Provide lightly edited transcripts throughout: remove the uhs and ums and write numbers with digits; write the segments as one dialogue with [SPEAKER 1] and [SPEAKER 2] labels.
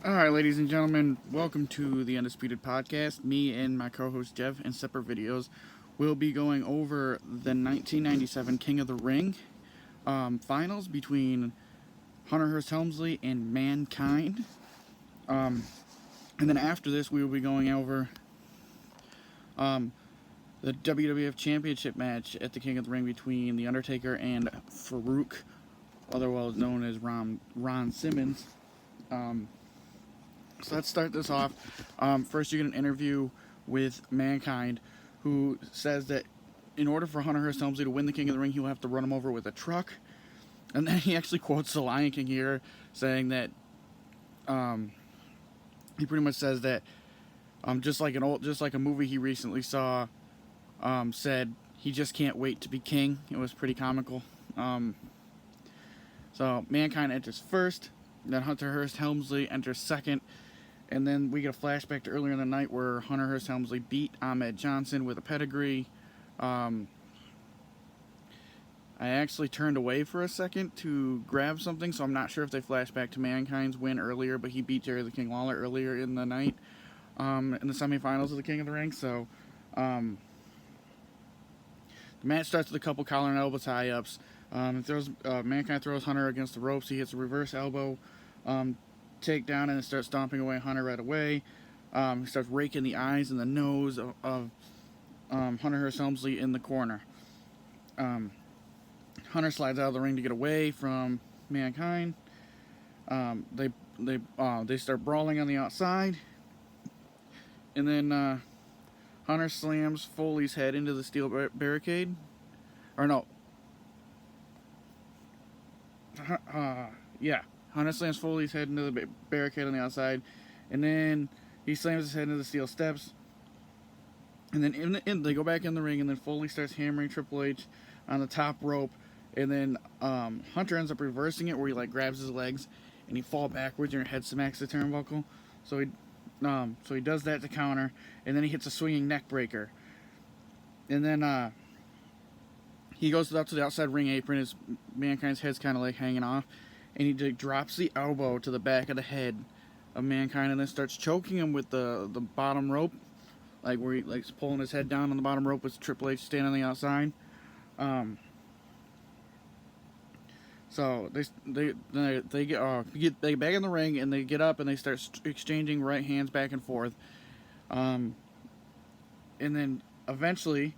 [SPEAKER 1] Alright, ladies and gentlemen, welcome to the Undisputed Podcast. Me and my co-host Jeff, in separate videos, will be going over the 1997 King of the Ring finals between Hunter Hearst Helmsley and Mankind. And then after this, we will be going over the WWF Championship match at the King of the Ring between The Undertaker and Farouk, otherwise known as Ron Simmons. So let's start this off. First, you get an interview with Mankind, who says that in order for Hunter Hearst Helmsley to win the King of the Ring, he will have to run him over with a truck. And then he actually quotes the Lion King here, saying that he pretty much says that just like a movie he recently saw said, he just can't wait to be king. It was pretty comical. So Mankind enters first, then Hunter Hearst Helmsley enters second. And then we get a flashback to earlier in the night where Hunter Hearst Helmsley beat Ahmed Johnson with a pedigree. I actually turned away for a second to grab something, so I'm not sure if they flash back to Mankind's win earlier, but he beat Jerry the King Lawler earlier in the night in the semifinals of the King of the Ring. So the match starts with a couple collar and elbow tie-ups. Mankind throws Hunter against the ropes. He hits a reverse elbow takedown and then starts stomping away Hunter right away. He starts raking the eyes and the nose of Hunter Hearst Helmsley in the corner. Hunter slides out of the ring to get away from Mankind. They start brawling on the outside, and then Hunter slams Foley's head into the steel barricade. Or no. Hunter slams Foley's head into the barricade on the outside, and then he slams his head into the steel steps. And then they go back in the ring, and then Foley starts hammering Triple H on the top rope, and then Hunter ends up reversing it, where he grabs his legs and he falls backwards and head smacks the turnbuckle. So he does that to counter, and then he hits a swinging neck breaker. And then he goes up to the outside ring apron. His Mankind's head's kind of hanging off. And he drops the elbow to the back of the head of Mankind and then starts choking him with the bottom rope. Where he's pulling his head down on the bottom rope with Triple H standing on the outside. So they get back in the ring and they get up and they start exchanging right hands back and forth. And then eventually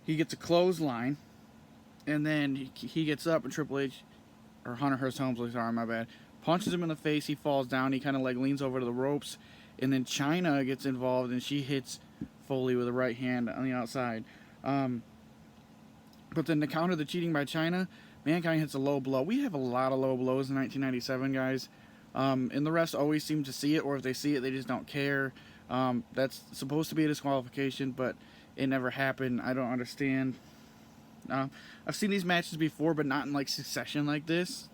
[SPEAKER 1] he gets a clothesline. And then he gets up and Triple H, or Hunter Hearst Helmsley, sorry, my bad, punches him in the face. He falls down. He kind of leans over to the ropes. And then Chyna gets involved and she hits Foley with a right hand on the outside. But then to counter the cheating by Chyna, Mankind hits a low blow. We have a lot of low blows in 1997, guys. And the refs always seem to see it, or if they see it, they just don't care. That's supposed to be a disqualification, but it never happened. I don't understand. I've seen these matches before, but not in succession like this.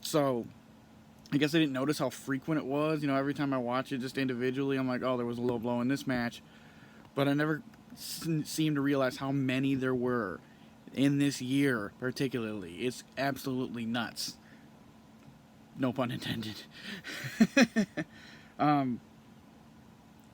[SPEAKER 1] So I guess I didn't notice how frequent it was. Every time I watch it just individually, I'm like, oh, there was a low blow in this match. But I never seemed to realize how many there were in this year, particularly. It's absolutely nuts. No pun intended.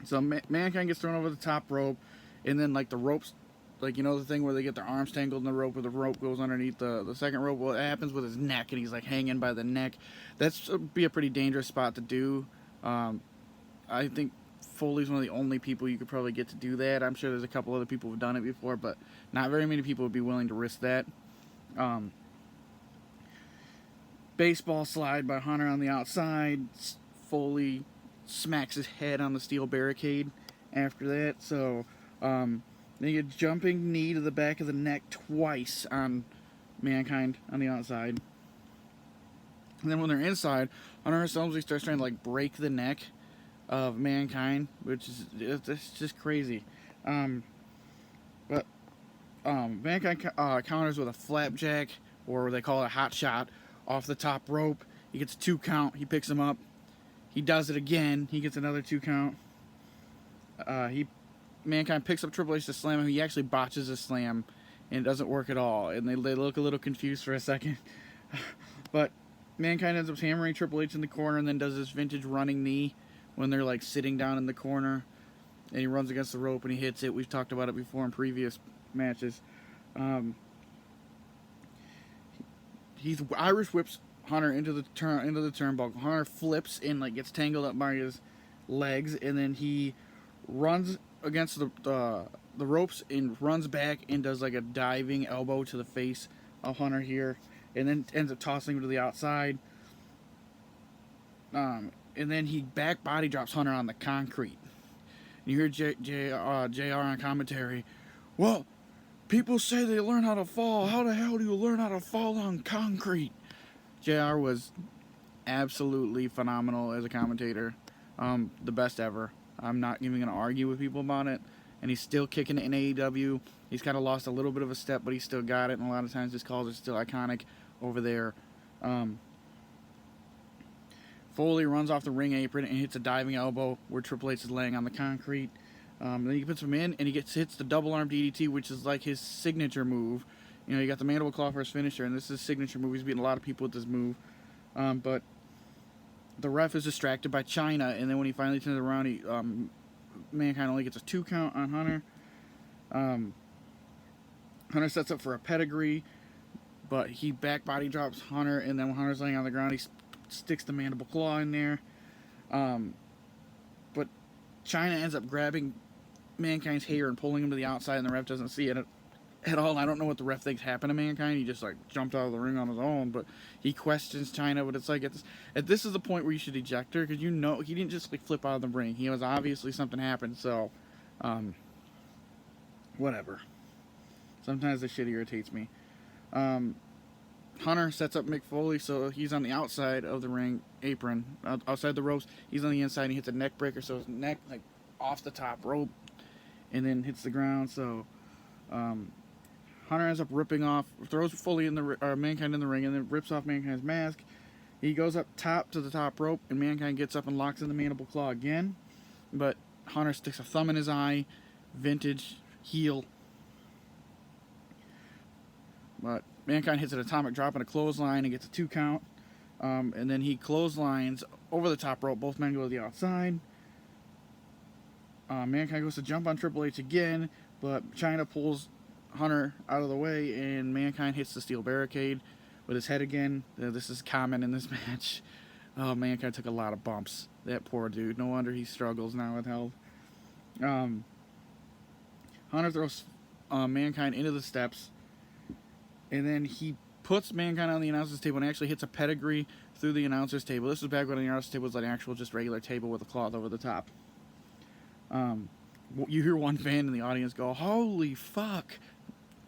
[SPEAKER 1] So Mankind gets thrown over the top rope, and then the ropes, the thing where they get their arms tangled in the rope, where the rope goes underneath the second rope. Well, it happens with his neck, and he's hanging by the neck. That's be a pretty dangerous spot to do. I think Foley's one of the only people you could probably get to do that. I'm sure there's a couple other people who've done it before, but not very many people would be willing to risk that. Baseball slide by Hunter on the outside. Foley smacks his head on the steel barricade after that. So they get jumping knee to the back of the neck twice on Mankind on the outside. And then when they're inside, Hunter Hearst Helmsley starts trying to break the neck of Mankind, which is it's just crazy. But Mankind counters with a flapjack, or they call it a hot shot, off the top rope. He gets a 2 count. He picks him up. He does it again. He gets another 2 count. Mankind picks up Triple H to slam him. He actually botches a slam, and it doesn't work at all. And they look a little confused for a second. But Mankind ends up hammering Triple H in the corner and then does this vintage running knee when they're like sitting down in the corner. And he runs against the rope and he hits it. We've talked about it before in previous matches. He Irish whips Hunter into the turnbuckle. Hunter flips and like gets tangled up by his legs, and then he runs against the ropes and runs back and does like a diving elbow to the face of Hunter here, and then ends up tossing him to the outside. And then he back body drops Hunter on the concrete. And you hear JR on commentary, well, people say they learn how to fall. How the hell do you learn how to fall on concrete? JR was absolutely phenomenal as a commentator. The best ever. I'm not even going to argue with people about it. And he's still kicking it in AEW. He's kind of lost a little bit of a step, but he still got it. And a lot of times his calls are still iconic over there. Foley runs off the ring apron and hits a diving elbow where Triple H is laying on the concrete. Then he puts him in and he hits the double arm DDT, which is like his signature move. You know, you got the mandible claw for his finisher, and this is his signature move. He's beating a lot of people with this move. But the ref is distracted by China, and then when he finally turns around, Mankind only gets a 2 count on Hunter. Hunter sets up for a pedigree, but he back body drops Hunter, and then when Hunter's laying on the ground, he sticks the mandible claw in there. But China ends up grabbing Mankind's hair and pulling him to the outside, and the ref doesn't see it at all. I don't know what the ref thinks happened to Mankind. He just like jumped out of the ring on his own, but he questions China. But it's like this is the point where you should eject her, because you know he didn't just like flip out of the ring. He was obviously something happened. So, whatever. Sometimes this shit irritates me. Hunter sets up Mick Foley, so he's on the outside of the ring apron, outside the ropes. He's on the inside, and he hits a neck breaker, so his neck like off the top rope, and then hits the ground. So Hunter ends up throws Foley in the Mankind in the ring, and then rips off Mankind's mask. He goes up top to the top rope, and Mankind gets up and locks in the mandible claw again, but Hunter sticks a thumb in his eye, vintage heel. But Mankind hits an atomic drop and a clothesline and gets a 2 count. And then he clotheslines over the top rope. Both men go to the outside. Mankind goes to jump on Triple H again, but China pulls Hunter out of the way, and Mankind hits the steel barricade with his head again. This is common in this match. Mankind took a lot of bumps. That poor dude. No wonder he struggles now with health. Hunter throws Mankind into the steps. And then he puts Mankind on the announcer's table and actually hits a pedigree through the announcer's table. This was back when the announcer's table was like an actual just regular table with a cloth over the top. You hear one fan in the audience go, "Holy fuck!"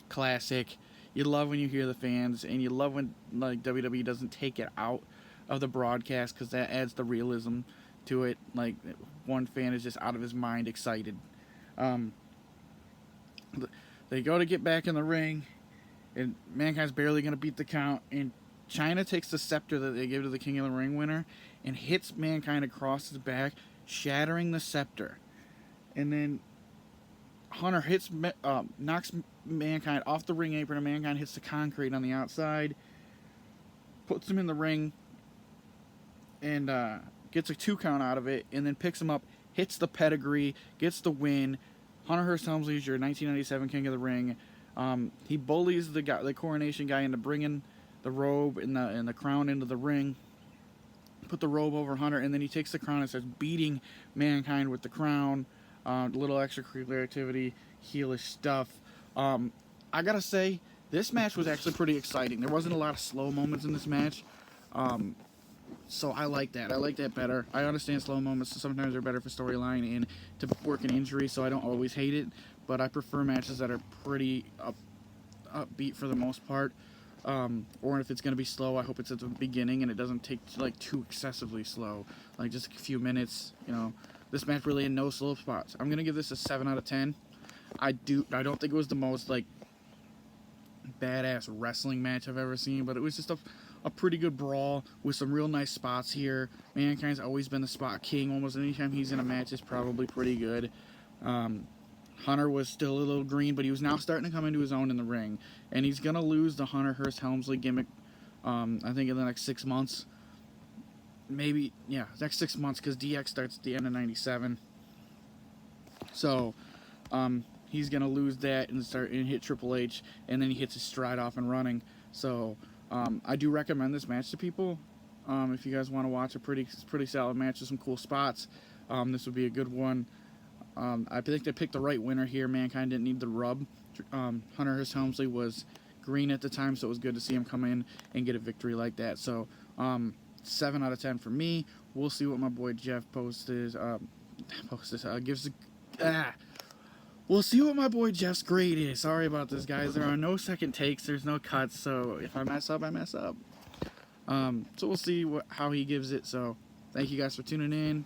[SPEAKER 1] Classic. You love when you hear the fans, and you love when like WWE doesn't take it out of the broadcast, because that adds the realism to it. Like one fan is just out of his mind excited. They go to get back in the ring. And Mankind's barely going to beat the count. And China takes the scepter that they give to the King of the Ring winner and hits Mankind across his back, shattering the scepter. And then Hunter knocks Mankind off the ring apron, and Mankind hits the concrete on the outside, puts him in the ring, and gets a 2 count out of it, and then picks him up, hits the pedigree, gets the win. Hunter Hearst Helmsley is your 1997 King of the Ring. He bullies the coronation guy into bringing the robe and the crown into the ring. Put the robe over Hunter, and then he takes the crown and starts beating Mankind with the crown. A little extracurricular activity, heelish stuff. I gotta say, this match was actually pretty exciting. There wasn't a lot of slow moments in this match, so I like that. I like that better. I understand slow moments sometimes are better for storyline and to work an injury, so I don't always hate it. But I prefer matches that are pretty upbeat for the most part. Or if it's going to be slow, I hope it's at the beginning and it doesn't take like too excessively slow. Like just a few minutes, you know. This match really had no slow spots. I'm going to give this a 7 out of 10. I don't think it was the most like badass wrestling match I've ever seen, but it was just a pretty good brawl with some real nice spots here. Mankind's always been the spot king. Almost anytime he's in a match is probably pretty good. Hunter was still a little green, but he was now starting to come into his own in the ring. And he's going to lose the Hunter Hearst Helmsley gimmick I think in the next 6 months. Maybe, yeah, next 6 months, because DX starts at the end of 97. So, he's going to lose that and hit Triple H, and then he hits his stride off and running. So, I do recommend this match to people. If you guys want to watch a pretty solid match with some cool spots, this would be a good one. I think they picked the right winner here. Mankind didn't need the rub. Hunter Hearst Helmsley was green at the time, so it was good to see him come in and get a victory like that. So, 7 out of 10 for me. We'll see what my boy Jeff We'll see what my boy Jeff's grade is. Sorry about this, guys. There are no second takes. There's no cuts. So if I mess up, I mess up. So we'll see how he gives it. So thank you guys for tuning in.